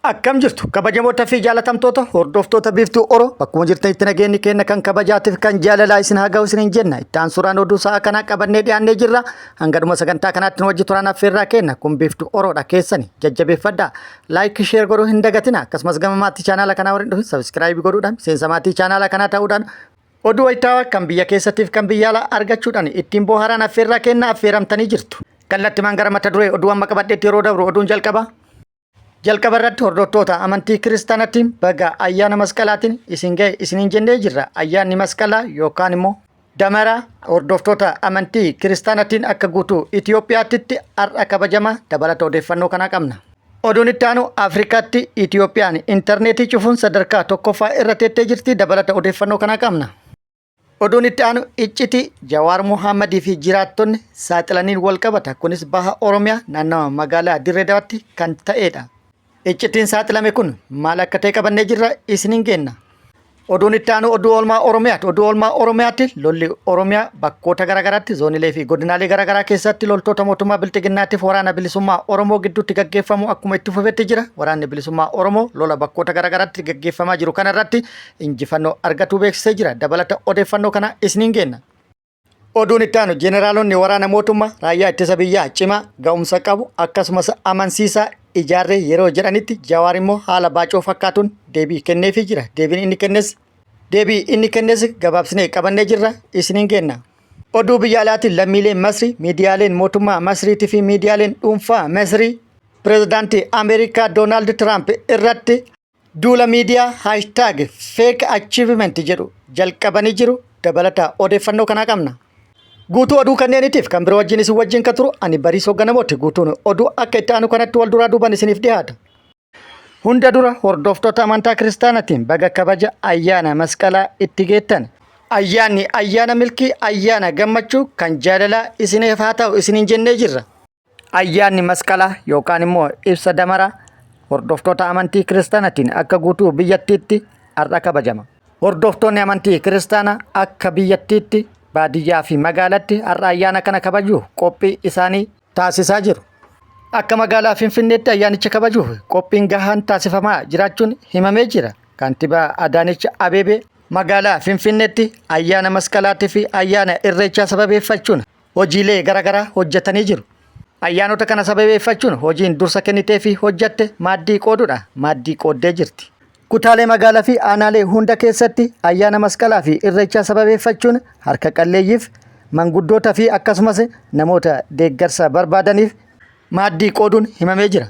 Akkam jirtu kabajamoota fi jaalatamtoota hordoftoota biiftuu Oro bakkuma jirtanitti nageenyi keenya kan kabajaatiif kan jaalalaa isin haa ga'u isiniin jenna. Ittaan suuraan oduu sa'a kanaa qabannee dhiyaannee jirra. Hangadhuma sagantaa kanaatti nu wajji turan affeerraa kenna kun biiftuu Oroodha keessani jajjabeeffadhaa. Laayik sheer godhuu hin dagatina akkasumas gama maatii chaanaala kanaa warreen dhufin sabiskiraayib godhuudhaan miseensa maatii chaanaala kanaa ta'uudhaan oduu wayitaawaa kan biyya keessattiif kan biyya alaa argachuudhaan ittiin bohaaraan affeerraa kenna affeeramtanii jirtu. Kallattimaan gara mata duree oduu amma qabadheetti yeroo dabru oduun jalqaba. Jalqaba irratti hordoftoota amantii kiristaanaatiin baga ayyaana masqalaatiin isin ga'e isiniin jennee jirra. Ayyaanni masqalaa yookaan immoo damaraa hordoftoota amantii kiristaanaatiin akka guutuu Itoophiyaatti har'a kabajama dabalata odeeffannoo kanaa qabna. Oduun itti aanu Afrikaatti Itoophiyaan intarneetii cufuun sadarkaa tokkoffaa irra teettee jirti dabalata odeeffannoo kanaa qabna. Oduun itti aanu icciti Jawaar Mohammadii fi jiraattonni saaxilaniin wal qabata kunis baha Oromiyaa naannawa magaalaa Dirree Dawaatti kan ta'edha. Iccitiin saaxilame kun maal akka ta'e qabannee jirra isiniin kenna. Oduun itti aanu oduu oolmaa Oromiyaati. Oduu oolmaa Oromiyaatti lolli Oromiyaa bakkoota garaagaraatti zoonilee fi godinaalee garaagaraa keessatti loltoota mootummaa bilxiginnaatiif waraana bilisummaa Oromoo gidduutti gaggeeffamu akkuma itti fufetti jira. Waraanni bilisummaa Oromoo lola bakkoota garaagaraatti gaggeeffamaa jiru kanarratti injifannoo argatuu beeksisee jira. Dabalata odeeffannoo kana isiniin kenna. Oduun itti aanu jeneraalonni waraana mootummaa raayyaa ittisa biyyaa cimaa ga'umsa qabu akkasumas amansiisaa ijaarree yeroo jedhanitti Jawaar immoo haala baacoo fakkaatuun deebii kenneefii jira. Deebii inni kennes gabaabsinee qabannee jirra isiniin kenna. Oduu biyya alaatiin lammiileen Masrii miidiyaaleen mootummaa Masriitii fi miidiyaaleen dhuunfaa Masrii pireezidaantii Ameerikaa Doonaald Tiraamp irratti duula miidiyaa haashtaag feek achiivimenti jedhu jalqabanii jiru. Dabalata odeeffannoo kanaa qabna. Guutuu oduu kanneeniitiif kan biroo wajjin isin wajjin kan turu ani Bariisoo Ganamooti. Guutuun oduu akka itti aanu kanatti wal duraa duuban isiniif dhiyaata. Hunda dura hordoftoota amantaa kiristaanaatiin baga kabaja ayyaana masqalaa itti geettan. Ayyaanni ayyaana milkii ayyaana gammachuu kan jaalalaa isiniif haa ta'u isiniin jennee jirra. Ayyaanni masqalaa yookaan immoo ibsa damaraa hordoftoota amantii kiristaanaatiin akka guutuu biyyattiitti har'a kabajama. Hordoftoonni amantii kiristaanaa akka biyyattiitti baadiyyaa fi magaalatti har'a ayyaana kana kabajuu qophii isaanii taasisaa jiru. Akka magaalaa Finfinneetti ayyaanicha kabajuuf qophiin gahaan taasifamaa jiraachuun himamee jira. Kantiibaa Adaanech Abeebee magaalaa Finfinneetti ayyaana masqalaatii fi ayyaana irreechaa sababeeffachuun hojiilee garaagaraa hojjetanii jiru. Ayyaanota kana sababeeffachuun hojiin dursa kennitee fi hojjette maaddii qooduudha. Maaddii qooddee jirti. Kutaalee magaalaa fi aanaalee hunda keessatti ayyaana masqalaa fi irreechaa sababeeffachuun harka qalleeyyiif manguddootaa fi akkasumas namoota deeggarsa barbaadaniif maaddii qooduun himamee jira.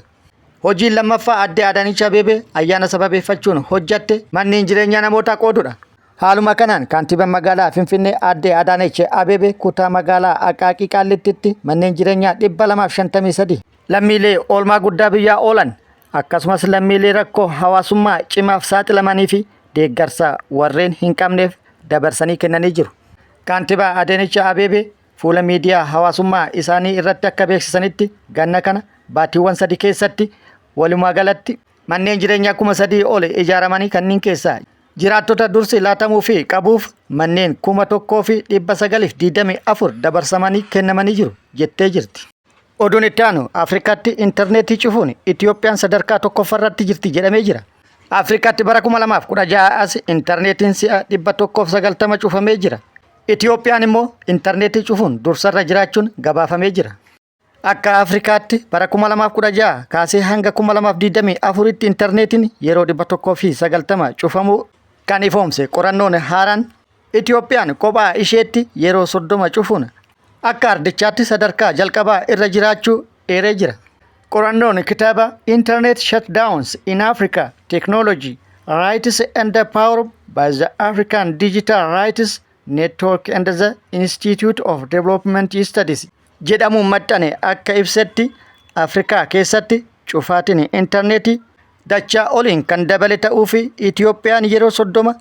Hojiin lammaffaa aadde Adaanech Abeebee ayyaana sababeeffachuun hojjatte manneen jireenyaa namootaa qooduudha. Haaluma kanaan kantiibaan magaalaa Finfinnee aadde Adaanech Abeebee kutaa magaalaa Aqaaqii Qaallittiitti manneen jireenyaa 253 lammiilee oolmaa guddaa biyyaa oolan akkasumas lammiilee rakkoo hawaasummaa cimaaf saaxilamanii fi deeggarsa warreen hin qabneef dabarsanii kennanii jiru. Kantiibaa Adaanech Abeebee fuula miidiyaa hawaasummaa isaanii irratti akka beeksisanitti ganna kana baatiiwwan 3 keessatti walumaa galatti manneen jireenyaa 3,000 ol ijaaramanii kanneen keessaa jiraattota dursi laatamuu fi qabuuf manneen 1,924 dabarsamanii kennamanii jiru jettee jirti. Oduun itti aanu Afrikaatti intarneetii cufuun Itoophiyaan sadarkaa tokkoffaarratti jirti jedhamee jira. Afrikaatti bara 2016 as intarneetiin si'a 190 cufamee jira. Itoophiyaan immoo intarneetii cufuun dursarra jiraachuun gabaafamee jira. Akka Afrikaatti bara 2016 kaasee hanga 2024tti intarneetiin yeroo 190 cufamuu kan ifoomse qorannoon haaraan Itoophiyaan kophaa isheetti yeroo 30 cufuun akka ardichaatti sadarkaa jalqabaa irra jiraachuu eeree jira. Qorannoon kitaaba Internet Shutdowns in Africa Technology Rights and the Power by the African Digital Rights Network and the Institute of Development Studies jedhamuun maxxane akka ibsetti Afrikaa keessatti cufaatiin intarneetii dachaa oliin kan dabale ta'uu fi Itoophiyaan yeroo 30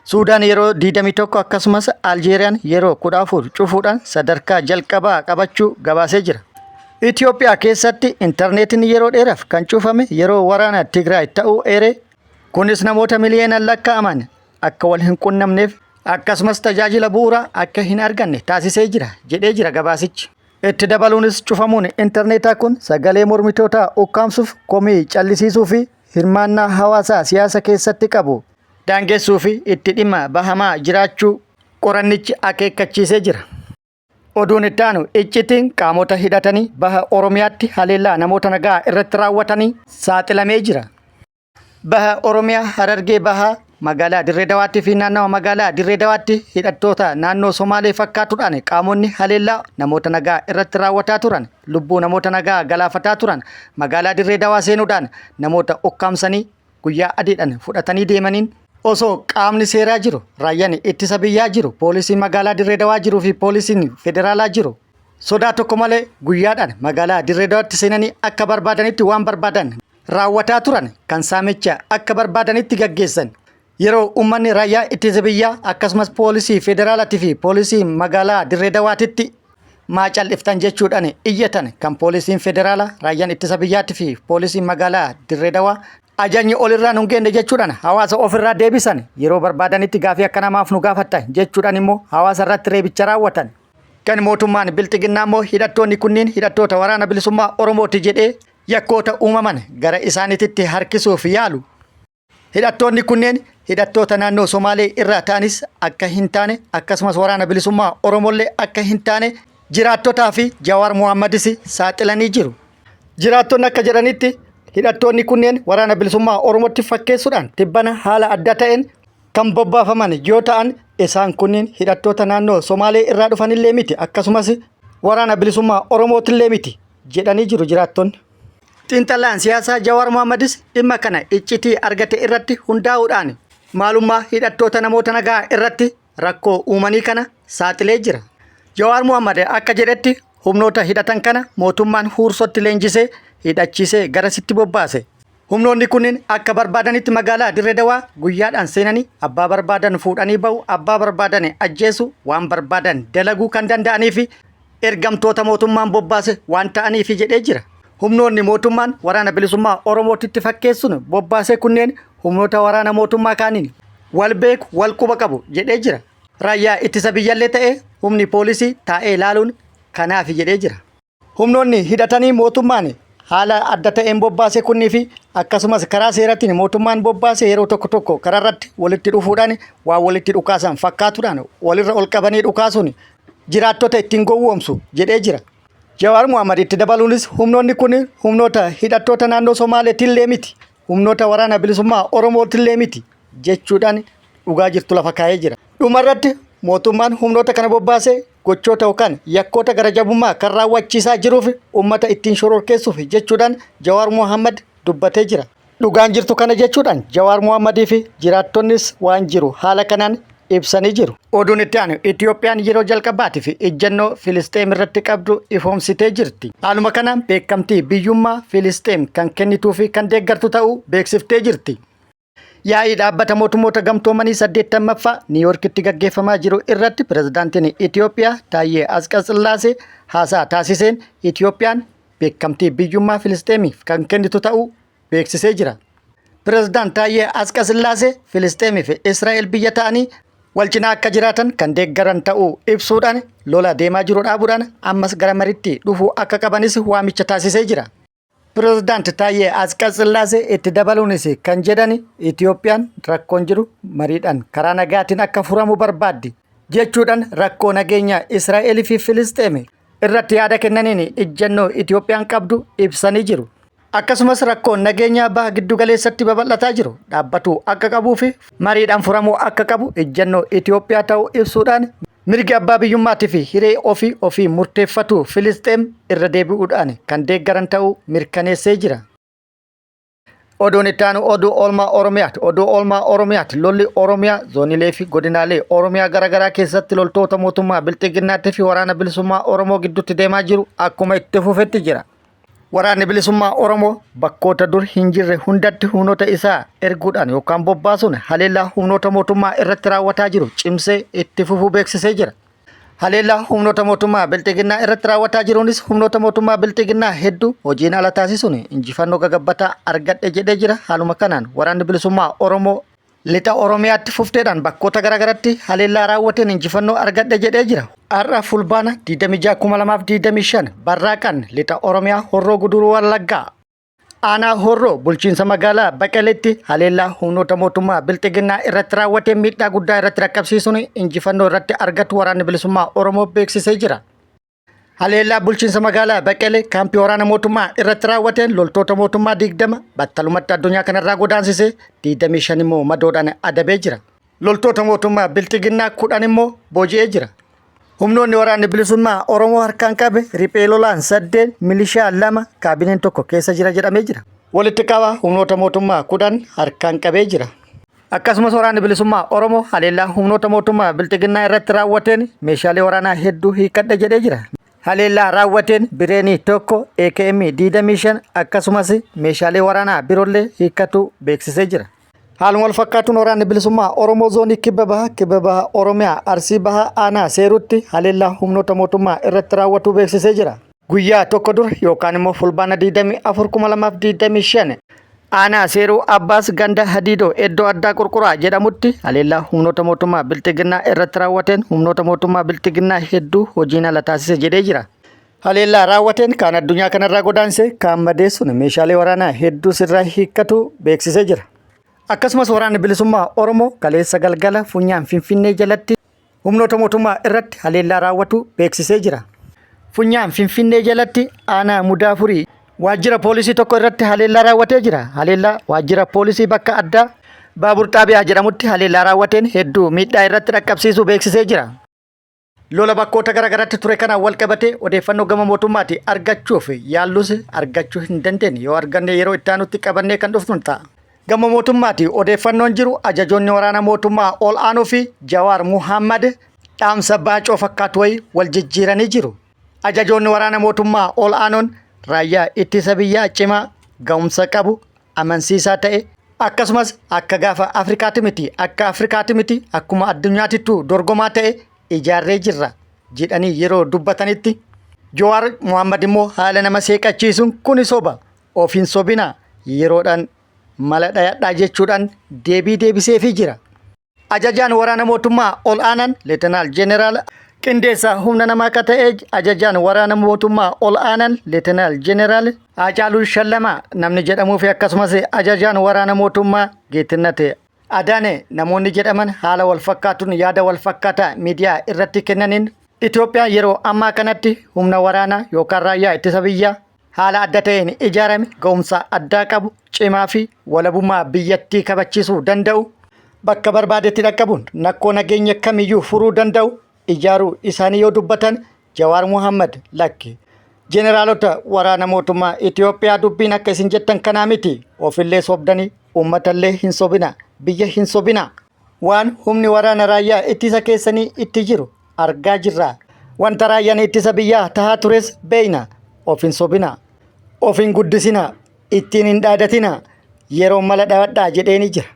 Suudaan yeroo 21 akkasumas Aljeeriyaan yeroo 14 cufuudhaan sadarkaa jalqabaa qabachuu gabaasee jira. Itoophiyaa keessatti intarneetiin yeroo dheeraaf kan cufame yeroo waraana Tigraay ta'uu eeree kunis namoota miliyoonaan lakkaa'aman akka wal hin qunnamneef akkasumas tajaajila bu'uuraa akka hin arganne taasisee jira jedhee jira gabaasichi. Itti dabaluunis cufamuun intarneetaa kun sagalee mormitootaa ukkaamsuuf komii callisiisuu fi hirmaannaa hawaasaa siyaasa keessatti qabu daangessuu fi itti dhimma bahamaa jiraachuu qorannichi akeekkachiisee jira. Oduun itti aanu iccitiin qaamota hidhatanii baha Oromiyaatti haleellaa namoota nagaa irratti raawwatanii saaxilamee jira. Baha Oromiyaa Harargee bahaa magaalaa Dirree Dawaatti fi naannawa magaalaa Dirree Dawaatti hidhattoota naannoo Somaalee fakkaatuudhaan qaamonni haleellaa namoota nagaa irratti raawwataa turan lubbuu namoota nagaa galaafataa turan magaalaa Dirree Dawaa seenuudhaan namoota ukkaamsanii guyyaa adiidhaan fudhatanii deemaniin osoo qaamni seeraa jiru raayyaan ittisa biyyaa jiru poolisiin magaalaa Dirree Dawaa jiruu fi poolisiin federaalaa jiru sodaa tokko malee guyyaadhaan magaalaa Dirree Dawaatti seenanii akka barbaadanitti waan barbaadan raawwataa turan kan saamicha akka barbaadanitti gaggeessan. Yeroo uummanni raayyaa ittisa biyyaa akkasumas poolisii federaalaatii fi poolisii magaalaa Dirree Dawaatitti maacalliftan jechuudhaan iyyatan kan poolisiin federaalaa raayyaan ittisa biyyaatii fi poolisiin magaalaa Dirree Dawaa ajajni olirraa nu geenne jechuudhaan hawaasa ofirraa deebisan yeroo barbaadanitti gaafii akka namaaf nu gaafatta jechuudhaan immoo hawaasa irratti reebicha raawwatan. Kan mootummaan bilxiginnaa immoo hidhattoonni kunniin hidhattoota waraana bilisummaa Oromooti jedhee yakkoota uumaman gara isaaniitti harkisuuf yaalu. Hidhattoonni kunneen hidhattoota naannoo Somaalee irraa ta'anis akka hin taane akkasumas waraana bilisummaa Oromollee akka hin taane jiraattotaa fi Jawaar Mohammadis saaxilanii jiru. Jiraattonni akka jedhanitti hidhattoonni kunneen waraana bilisummaa Oromootti fakkeessuudhaan tibbana haala adda ta'een kan bobbaafaman yoo ta'an isaan kunneen hidhattoota naannoo Somaalee irraa dhufanillee miti akkasumas waraana bilisummaa Oromootillee miti jedhanii jiru jiraattonni. Xiinxalaan siyaasaa Jawaar Mohammadis dhimma kana iccitii argate irratti hundaa'uudhaan maalummaa hidhattoota namoota nagaa irratti rakkoo uumanii kana saaxilee jira. Jawaar Mohammad akka jedhetti humnoota hidhatan kana mootummaan huursotti leenjisee hidhachiisee garasitti bobbaase. Humnoonni kunniin akka barbaadanitti magaalaa Dirree Dawaa guyyaadhaan seenanii abbaa barbaadan fuudhanii ba'u abbaa barbaadan ajjeesu waan barbaadan dalaguu kan danda'anii fi ergamtoota mootummaan bobbaase waan ta'aniif jedhee jira. Humnoonni mootummaan waraana bilisummaa Oromootitti fakkeessuun bobbaase kunneen humnoota waraana mootummaa kaaniin wal beeku wal quba qabu jedhee jira. Raayyaa ittisa biyyaallee ta'ee humni poolisii taa'ee ilaaluun kanaaf jedhee jira. Humnoonni hidhatanii mootummaan haala adda ta'een bobbaase kunnii fi akkasumas karaa seeratiin mootummaan bobbaase yeroo tokko tokko karaarratti walitti dhufuudhaan waan walitti dhukaasan fakkaatuudhaan walirra ol qabanii dhukaasuun jiraattota ittiin gowwoomsu jedhee jira. Jawaar Mohammad itti dabaluunis humnoonni kun humnoota hidhattoota naannoo Somaaleetillee miti humnoota waraana bilisummaa Oromootillee miti jechuudhaan dhugaa jirtu lafa kaa'ee jira. Dhumarratti mootummaan humnoota kana bobbaasee gochoota yookaan yakkoota gara jabummaa kan raawwachiisaa jiruuf uummata ittiin shororkeessuuf jechuudhaan Jawaar Mohammad dubbatee jira. Dhugaan jirtu kana jechuudhaan Jawaar Mohammadii fi jiraattonnis waan jiru haala kanaan ibsanii jiru. Oduun itti aanu Itiyoophiyaan yeroo jalqabaatiif ejjennoo Filisxeem irratti qabdu ifoomsitee jirti. Haaluma kanaan beekamtii biyyummaa Filisxeem kan kennituu fi kan deeggartu ta'uu beeksiftee jirti. Yaa'ii dhaabbata mootummoota gamtoomanii 80ffaa Niiwuorkitti gaggeeffamaa jiru irratti pirezidaantiin Itiyoophiyaa Taayyee Asqasillaasee haasaa taasiseen Itiyoophiyaan beekamtii biyyummaa Filisxeemiif kan kennitu ta'uu beeksisee jira. Pirezidaant Taayyee Asqasillaasee Filisxeemii fi Israa'el biyya ta'anii wal cinaa akka jiraatan kan deeggaran ta'uu ibsuudhaan lola deemaa jiru dhaabuudhaan ammas gara mariitti dhufuu akka qabanis waamicha taasisee jira. Pirezidaant Taayyee Asqasillaasee itti dabaluunis kan jedhan Itiyoophiyaan rakkoon jiru mariidhaan karaa nagaatiin akka furamu barbaaddi jechuudhaan rakkoo nageenya Israa'el fi Filisxeem irratti yaada kennaniin ejjennoo Itiyoophiyaan qabdu ibsanii jiru. Akkasumas rakkoon nageenya baha giddu galeessatti babal'ataa jiru dhaabbatu akka qabuu fi mariidhaan furamuu akka qabu ejjennoo Itiyoophiyaa ta'uu ibsuudhaan mirgi abbaa biyyummaatii fi hiree ofii murteeffatu Filisxeem irra deebi'uudhaan kan deeggaran ta'uu mirkaneessee jira. Oduun itti aanu oduu oolmaa Oromiyaati. Oduu oolmaa Oromiyaati. Lolli Oromiyaa zoonilee fi godinaalee Oromiyaa garaagaraa keessatti loltoota mootummaa Bilxiginnaatii fi waraana bilisummaa Oromoo gidduutti deemaa jiru akkuma itti fufetti jira. Waraanni bilisummaa Oromoo bakkoota dur hin jirre hundatti humnoota isaa erguudhaan yookaan bobbaasuun haleellaa humnoota mootummaa irratti raawwataa jiru cimsee itti fufuu beeksisee jira. Haleellaa humnoota mootummaa Bilxiginnaa irratti raawwataa jiruunis humnoota mootummaa Bilxiginnaa hedduu hojiin ala taasisuun injifannoo gagabbataa argadhe jedhee jira. Haaluma kanaan waraanni bilisummaa Oromoo lixa Oromiyaatti fufteedhaan bakkoota garaagaratti haleellaa raawwateen injifannoo argadhe jedhee jira. Har'a fulbaana 26/2025 barraaqaan lixa Oromiyaa Horroo Guduruu Wallaggaa Aanaa Horroo bulchiinsa magaalaa Baqqaleetti haleellaa humnoota mootummaa Bilxiginnaa irratti raawwatee miidhaa guddaa irratti dhaqqabsiisuun injifannoo irratti argatu waraanni bilisummaa Oromoo beeksisee jira. Haleellaa bulchiinsa magaalaa Baqqalee kaampii waraana mootummaa irratti raawwateen loltoota mootummaa 20 battalumatti addunyaa kanarraa godaansisee 25 immoo madoodhaan adabee jira. Loltoota mootummaa Bilxiginnaa 10 immoo booji'ee jira. Humnoonni waraanni bilisummaa Oromoo harkaan qabe riphee lolaan 8 milishaa 2 kaabineen tokko keessa jira jedhamee jira. Walitti qabaa humnoota mootummaa 10 harkaan qabee jira. Akkasumas waraanni bilisummaa Oromoo haleellaa humnoota mootummaa Bilxiginnaa irratti raawwateen meeshaalee waraanaa hedduu hiikadha jedhee jira. Haleellaa raawwateen bireenii tokko AKM 25 akkasumas meeshaalee waraanaa biroollee hiikatu beeksisee jira. Haaluma wal fakkaatuun waraanni bilisummaa Oromoo zoonii kibba bahaa Oromiyaa Arsii bahaa aanaa seerutti haleellaa humnoota mootummaa irratti raawwatu beeksisee jira. Guyyaa tokko dur yookaan immoo fulbaana 24/2025 aanaa seeruu Abbaas ganda Hadiidoo iddoo addaa Qurquraa jedhamutti haleellaa humnoota mootummaa Bilxiginnaa irratti raawwateen humnoota mootummaa Bilxiginnaa hedduu hojiin ala taasise jedhee jira. Haleellaa raawwateen kaan addunyaa kanarraa godaanse kaan madeessuun meeshaalee waraanaa hedduu sirraa hiikkatu beeksisee jira. Akkasumas waraanni bilisummaa Oromoo kaleessa galgala funyaan Finfinnee jalatti humnoota mootummaa irratti haleellaa raawwatu beeksisee jira. Funyaan Finfinnee jalatti aanaa Mudaafurii waajjira poolisii tokko irratti haleellaa raawwatee jira. Haleellaa waajjira poolisii bakka addaa Baabur Xaabiyaa jedhamutti haleellaa raawwateen hedduu miidhaa irratti dhaqqabsiisuu beeksisee jira. Lola bakkoota garaagaraatti ture kanaan wal qabatee odeeffannoo gama mootummaatti argachuuf yaallus argachuu hin dandeenye yoo arganne yeroo itti aanutti qabannee kan dhufnu ta'a. Gama mootummaatti odeeffannoon jiru ajajoonni waraana mootummaa ol aanoo fi Jawaar Muhammad dhaamsa baacoo fakkaatu wayii wal jijjiiranii jiru. Ajajoonni waraana mootummaa ol aanoon raayyaa ittisa biyyaa cimaa ga'umsa qabu amansiisaa ta'e akkasumas akka gaafa Afrikaatti miti akkuma addunyaatittuu dorgomaa ta'e ijaarree jirra jedhanii yeroo dubbatanitti Jawaar Muhammad immoo haala nama seeqachiisuun kuni soba ofiin sobina yeroodhaan mala dhayadhaa jechuudhaan deebiseefii jira. Ajajaan waraana mootummaa ol aanaan Leetanaal Jeneraal Qindeessaa humna namaa akka ta'e ajajaan waraana mootummaa ol aanaan Leetanaal Jeneraal Haacaaluu Shallamaa namni jedhamuu fi akkasumas ajajaan waraana mootummaa Geettinnat Adaanee namoonni jedhaman haala wal fakkaatuun yaada wal fakkaataa miidiyaa irratti kennaniin Itoophiyaan yeroo ammaa kanatti humna waraanaa yookaan raayyaa ittisa biyyaa haala adda ta'een ijaarame ga'umsa addaa qabu cimaa fi walabummaa biyyattii kabachiisuu danda'u bakka barbaadetti dhaqqabuun nakkoo nageenya kamiyyuu furuu danda'u ijaaruu isaanii yoo dubbatan Jawaar Muhammad lakki jeneraalota waraana mootummaa Itoophiyaa dubbiin akka isin jettan kanaa miti ofillee sobdanii uummatallee hin sobina biyya hin sobina waan humni waraana raayyaa ittisa keessanii itti jiru argaa jirra wanta raayyaan ittisa biyyaa tahaa tures beeyna ofin sobina ofin guddisina ittiin hin dhaadatina yeroo mala dhawadhaa jedheeni jira.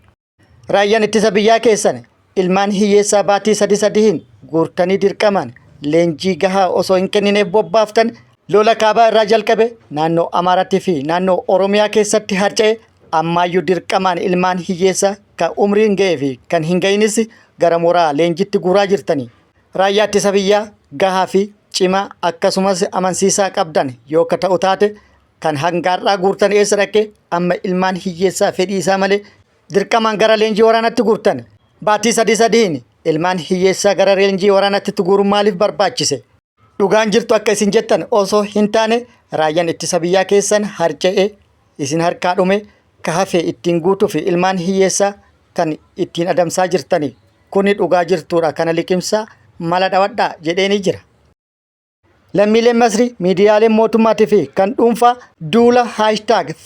Raayyaan ittisa biyyaa keessan ilmaan hiyyeessaa baatii sadiin guurtanii dirqaman leenjii gahaa osoo hin kennineef bobbaaftan lola kaabaa irraa jalqabe naannoo Amaaratti fi naannoo Oromiyaa keessatti harca'e ammaayyuu dirqamaan ilmaan hiyyeessaa kan umriin ga'ee fi kan hin ga'inis gara mooraa leenjitti guuraa jirtanii. Raayyaa ittisa biyyaa gahaa fi cimaa akkasumas amansiisaa qabdan yoo ka ta'u taate kan hangaarraa guurtan eessa dhaqee amma ilmaan hiyyeessaa fedhii isaa malee dirqamaan gara leenjii waraanatti guurtan baatii sadiin ilmaan hiyyeessaa gara leenjii waraanatti guuruun maaliif barbaachise? Dhugaan jirtu akka isin jettan osoo hin taane raayyaan ittisa biyyaa keessan harca'e isin harkaa dhume ka hafe ittiin guutuu fi ilmaan hiyyeessaa kan ittiin adamsaa jirtani kuni dhugaa jirtuudha kana liqimsaa mala dhawadhaa jedheeni jira. Lammiileen Masrii miidiyaaleen mootummaatii fi kan dhuunfaa duula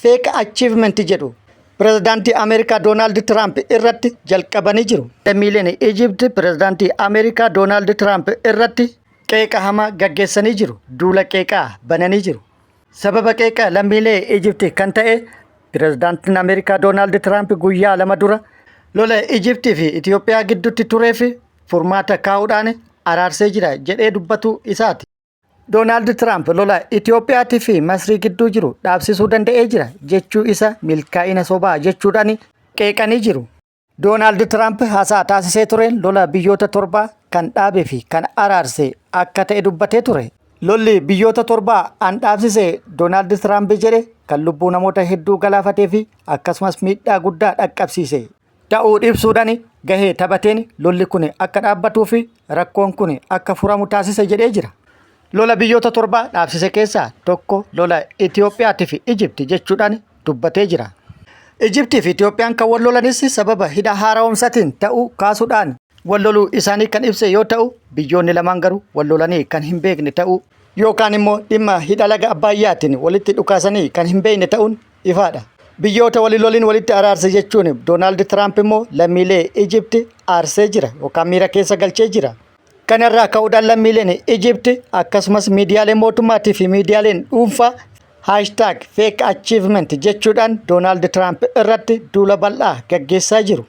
#fake achievement jedhu pirezidaantii Ameerikaa Doonaald Tiraamp irratti jalqabanii jiru. Lammiileen Ijipt pirezidaantii Ameerikaa Doonaald Tiraamp irratti qeeqa hamaa gaggeessanii jiru. Duula qeeqaa bananii jiru. Sababa qeeqa lammiilee Ijipti kan ta'e pirezidaantiin Ameerikaa Doonaald Tiraamp guyyaa 2 dura lola Ijiptii fi Itoophiyaa gidduutti turee fi furmaata kaa'uudhaan araarsee jira jedhee dubbatu isaati. Doonaald Tiraamp lola Itoophiyaatii fi Masrii gidduu jiru dhaabsisuu danda'ee jira jechuu isa milkaa'ina sobaa jechuudhaan qeeqanii jiru. Doonaald Tiraamp haasaa taasisee tureen lola biyyoota 7 kan dhaabee fi kan araarse akka ta'e dubbatee ture. Lolli biyyoota torbaa an dhaabsise Doonaald Tiraamp jedhe kan lubbuu namoota hedduu galaafatee fi akkasumas miidhaa guddaa dhaqqabsiise ta'uu ibsuudhaan gahee taphateen lolli kun akka dhaabbatuu fi rakkoon kun akka furamu taasise jedhee jira. Lola biyyoota torbaa dhaabsise keessaa tokko lola Itiyoophiyaatii fi Ijipti jechuudhaan dubbatee jira. Ijiptii fi Itiyoophiyaan kan wal lolanis sababa hidha haara'umsaatiin ta'uu kaasuudhaan wal loluu isaanii kan ibse yoo ta'u, biyyoonni lamaan garuu wal lolanii kan hin beekne ta'uu yookaan immoo dhimma hidha laga Abbayyaatiin walitti dhukaasanii kan hin beekne ta'uun ifaadha. Biyyoota walii loliin walitti araarse jechuun Doonaald Tiraamp immoo lammiilee Ijipti aarsee jira yookaan miira keessa galchee jira. Kanarraa ka'uudhaan lammiileen Ijipti akkasumas miidiyaaleen mootummaatii fi miidiyaaleen dhuunfaa #fake achievement jechuudhaan Doonaald Tiraamp irratti duula bal'aa gaggeessaa jiru.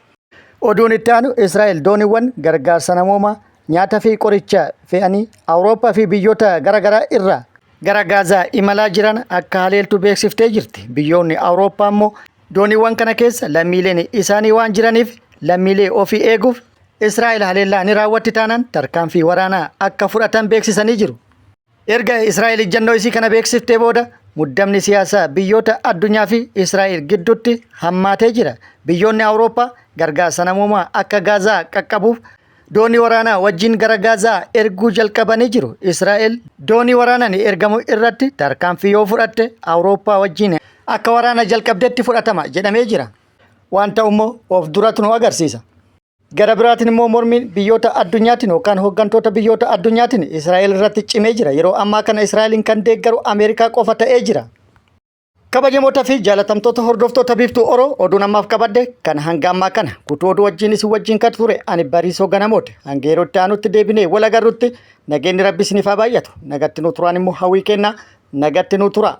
Oduun itti aanu Israa'el dooniiwwan gargaarsa namoomaa nyaata fi qoricha fe'anii Awurooppaa fi biyyoota garaagaraa irraa gara Gaazaa imalaa jiran akka haleeltu beeksiftee jirti. Biyyoonni Awurooppaa immoo dooniiwwan kana keessa lammiileen isaanii waan jiraniif lammiilee ofii eeguuf Israa'el haleellaa ni raawwatti taanaan tarkaanfii waraanaa akka fudhatan beeksisanii jiru. Erga Israa'el ijjannoo isii kana beeksiftee booda muddamni siyaasaa biyyoota addunyaa fi Israa'el gidduutti hammaatee jira. Biyyoonni Awurooppaa gargaarsa namoomaa akka Gaazaa qaqqabuuf doonii waraanaa wajjin gara Gaazaa erguu jalqabanii jiru. Israa'el doonii waraanaan ergamu irratti tarkaanfii yoo fudhatte Awurooppaa wajjin akka waraana jalqabdeetti fudhatama jedhamee jira. Waan ta'u immoo of duratti nu agarsiisa. Gara biraatiin immoo mormiin biyyoota addunyaatiin yookaan hooggantoota biyyoota addunyaatiin Israa'el irratti cimee jira. Yeroo ammaa kana Israa'elin kan deeggaru Ameerikaa qofa ta'ee jira. Kabajamoota fi jaalatamtoota hordoftoota biiftuu Oroo oduun ammaaf qabadde kan hanga ammaa kana guutuu oduu wajjin isin wajjin kan ture ani Bariisoo Ganamooti. Hanga yeroo itti aanutti deebinee wal agarrutti nageenyi Rabbi isiniif haa baay'atu. Nagatti nu turaan immoo hawwii kennaa nagatti nu tura.